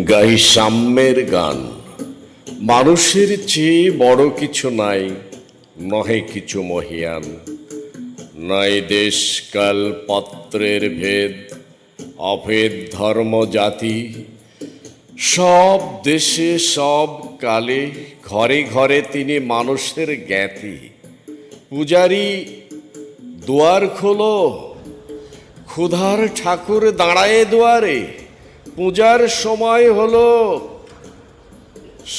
গাই সাম্যের গান। মানুষের চেয়ে বড় কিছু নাই, নহে কিছু মহিয়ান। নাই দেশ কাল পাত্রের ভেদ, অভেদ ধর্ম জাতি। সব দেশে সব কালে ঘরে ঘরে তিনি মানুষের জ্ঞাতি। পূজারি দুয়ার খোলো, ক্ষুধার ঠাকুর দাঁড়ায় দুয়ারে, পূজার সময় হলো।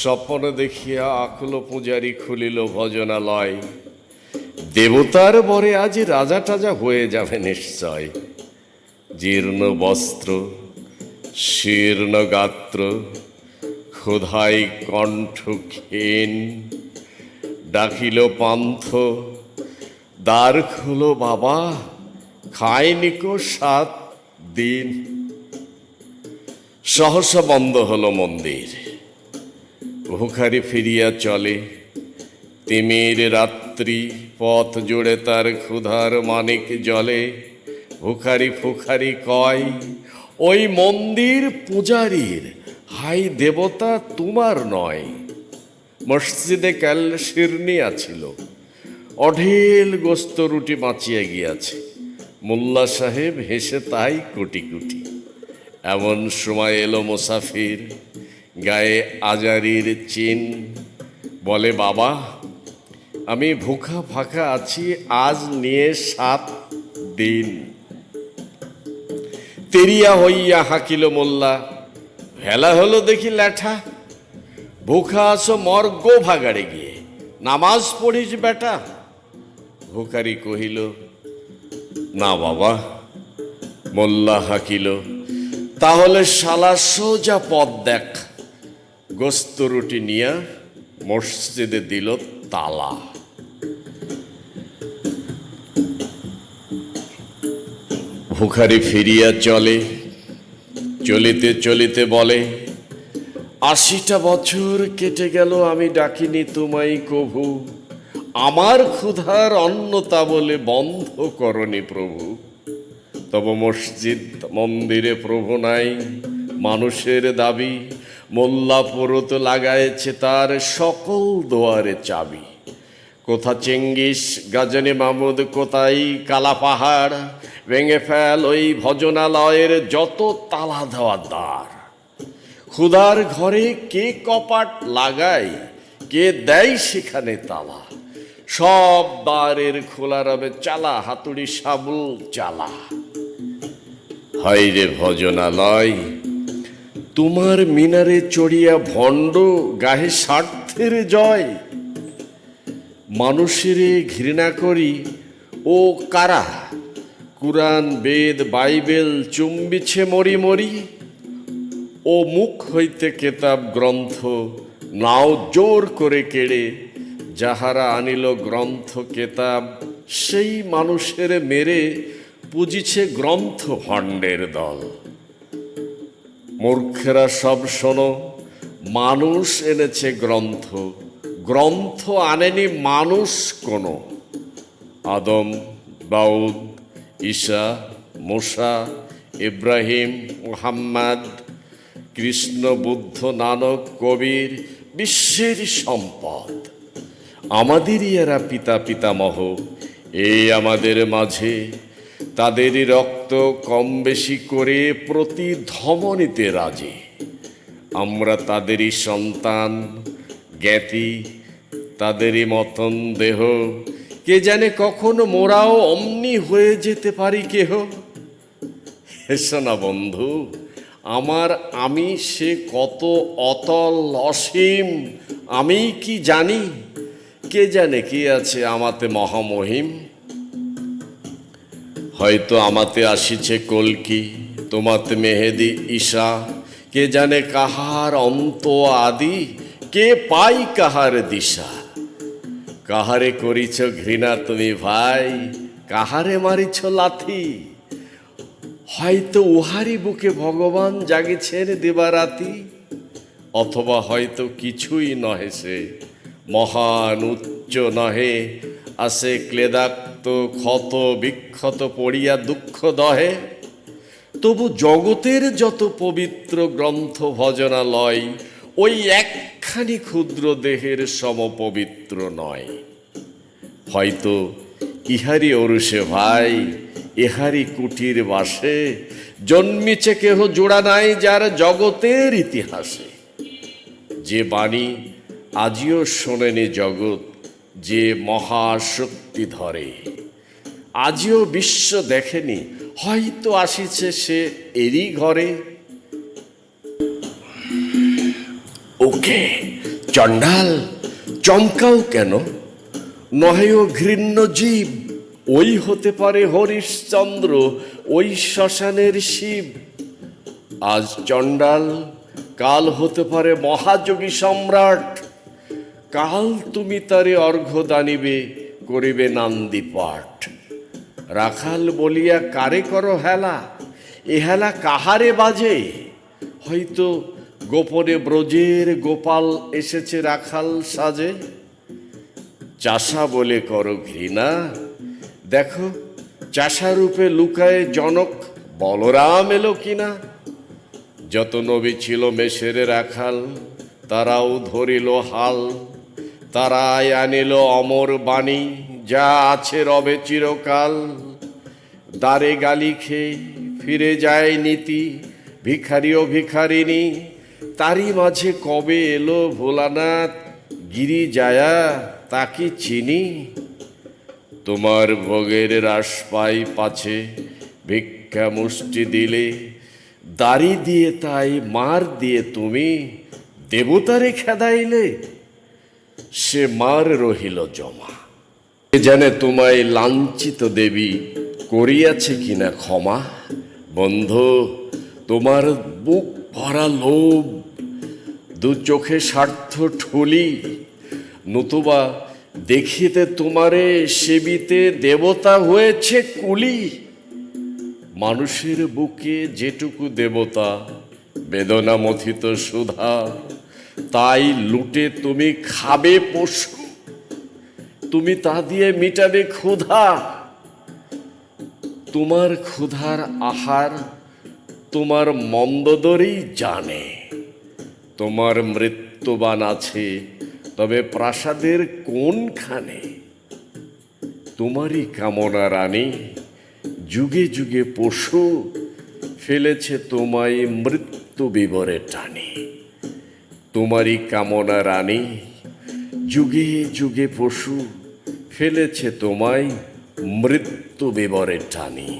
স্বপ্ন দেখিয়া আকুল পূজারি খুলিল ভজনালয়। দেবতার বরে আজ রাজা টাজা হয়ে যাবে নিশ্চয়। জীর্ণ বস্ত্র, শীর্ণ গাত্র, ক্ষুধায় কণ্ঠ ক্ষীণ। ডাকিল পান্থ, দ্বার খোলো বাবা, খায়নি কো 7 দিন। সহসা বন্ধ হলো মন্দির। ভিখারি ফিরিয়া চলে। তিমির রাত্রি, পথ জুড়ে তার ক্ষুধার মানিক জলে। ভিখারি ফুখারি কয়, ওই মন্দির পূজারীর, হাই দেবতা তোমার নয়। মসজিদে কাল শিরনি আছিল, অঢেল গোস্ত রুটি বাঁচিয়া গিয়াছে। মোল্লা সাহেব হেসে তাই কুটি কুটি। এমন সময় এলো মুসাফির, গায়ে আজারির চিন। বলে, বাবা আমি ভুখা ফাঁকা আছি, আজ নিয়ে 7 দিন। তেরিয়া হইয়া হাকিল মোল্লা, ভেলা হলো দেখি ল্যাঠা। ভুখা আসো মর গো ভাগাড়ে গিয়ে, নামাজ পড়িস বেটা। ভিখারি কহিল, না বাবা। মোল্লা হাকিল, তাহলে শালা সোজা পথ দেখ। গোস্ত রুটি নিয়া মসজিদে দিল তালা। ভিখারি ফিরিয়া চলে। চলিতে চলিতে বলে, 80টা বছর কেটে গেল আমি ডাকিনি তোমায় কভু। আমার ক্ষুধার অন্নতা বলে বন্ধ করনি প্রভু। তব মসজিদ মন্দিরে প্রভু নাই, মানুষের দাবি। মোল্লা পুরোত লাগায়েছে তার সকল দুয়ারে চাবি। কোথা চেঙ্গিস গাজনে মামুদ, কোথায় কালা পাহাড়। ভেঙে ফেল ওই ভজনালয়ের যত তালা দেওয়া দ্বার। ক্ষুধার ঘরে কে কপাট লাগায়, কে দেয় সেখানে তালা। সব দ্বারের খোলা রবে চালা, হাতুড়ি শাবল চালা। হায় রে ভজনালয়, তোমার মিনারে চড়িয়া ভণ্ড গাহে স্বার্থের জয়। মানুষেরে ঘৃণা করি ও কারা, কুরআন বেদ বাইবেল চুম্বিছে মরি মরি। ও মুখ হইতে কেতাব গ্রন্থ নাও জোর করে কেড়ে। যাহারা আনিল গ্রন্থ কেতাব, সেই মানুষের মেরে পুজিছে গ্রন্থ ভণ্ডের দল। মূর্খেরা সব শোনো, মানুষ এনেছে গ্রন্থ, গ্রন্থ আনেনি মানুষ কোনো। আদম, দাউদ, ঈসা, মুসা, ইব্রাহিম, মুহাম্মদ, কৃষ্ণ, বুদ্ধ, নানক, কবির, বিশ্বের সম্পদ। আমাদেরই এরা পিতা পিতামহ। এই আমাদের মাঝে তাদেরই রক্ত কম বেশি করে প্রতি ধমনীতে রাজে। আমরা তাদেরই সন্তান, জ্ঞাতি, তাদেরই মতন দেহ। কে জানে কখন মোরাও অমনি হয়ে যেতে পারি কেহ। হেসো না বন্ধু, আমার আমি সে কত অতল অসীম। আমি কি জানি, কে জানে কি আছে আমাতে মহামহিম। হয়তো আমাতে আসিছে কলকি, তোমাতে মেহেদি ঈশা। কে জানে কাহার অন্ত আদি, কে পাই কাহার দিশা। কাহারে করিছ ঘৃণা তুমি ভাই, কাহারে মারিছ লাথি। হয়তো উহারি বুকে ভগবান জাগিছেন দিবারাতি। অথবা হয়তো কিছুই নহে সে, মহান উচ্চ নহে। আসে ক্লেদাক্ত ক্ষত বিক্ষত পড়িয়া দুঃখ দহে। তবু জগতের যত পবিত্র গ্রন্থ ভজনালয় ওই একখানি ক্ষুদ্র দেহের সমপবিত্র নয়। হয়তো ইহারি অরুষে ভাই, ইহারি কুটির বাসে জন্মিছে কেহ জোড়া নাই যার জগতের ইতিহাসে। যে বাণী আজিও শোনেনি জগৎ, যে মহাশক্তি ধরে আজিও বিশ্ব দেখেনি, হয়তো আসিছে সে এরই ঘরে। ওকে চণ্ডাল, চমকাও কেন? নহেও ঘৃণ্য জীব, ওই হতে পারে হরিশ্চন্দ্র, ওই শ্মশানের শিব। আজ চণ্ডাল, কাল হতে পারে মহাযোগী সম্রাট। কাল তুমি তারে অর্ঘ্য দানিবে, করিবে নান্দি পাঠ। রাখাল বলিয়া কারে করো হেলা, এ হেলা কাহারে বাজে? হয়তো গোপনে ব্রজের গোপাল এসেছে রাখাল সাজে। চাষা বলে করো ঘৃণা, দেখো চাষারূপে লুকায়ে জনক বলরাম এলো কিনা। যত নবী ছিল মেষের রাখাল, তারাও ধরিল হাল। তারাই আনিল অমর বাণী, যা আছে রবে চিরকাল। দ্বারে গালি খেয়ে ফিরে যায় নীতি, ভিখারি ও ভিখারিনী। তারই মাঝে কবে এলো ভোলানাথ, গিরি যায়া তাকি চিনি। তোমার ভোগের রাস পাই পাছে, ভিক্ষা মুষ্টি দিলে। দাড়ি দিয়ে তাই মার দিয়ে তুমি দেবতারে খেদাইলে। সে মার রহিল জমা, জানে তোমায় লাঞ্ছিত দেবী করিয়াছে কিনা ক্ষমা। বন্ধু, তোমার বুক ভরা লোভ, দু চোখে স্বার্থ ঠুলি। নতুবা দেখিতে তোমারে সেবিতে দেবতা হয়েছে কুলি। মানুষের বুকে যেটুকু দেবতা, বেদনা মথিত সুধা, তাই লুটে তুমি খাবে পশু। তুমি তা দিয়ে মিটাবে ক্ষুধা। তোমার ক্ষুধার আহার তোমার মন্দোদরই জানে। তোমার মৃত্যুবান আছে, তবে প্রাসাদের কোনখানে? তোমারই কামনা রানী, যুগে যুগে পশু ফেলেছে তোমায় মৃত্যু বিবরে টানি। তোমারই কামনা রানী, যুগে যুগে পশু ফেলেছে তোমায় মৃত্যু বিবরে টানি।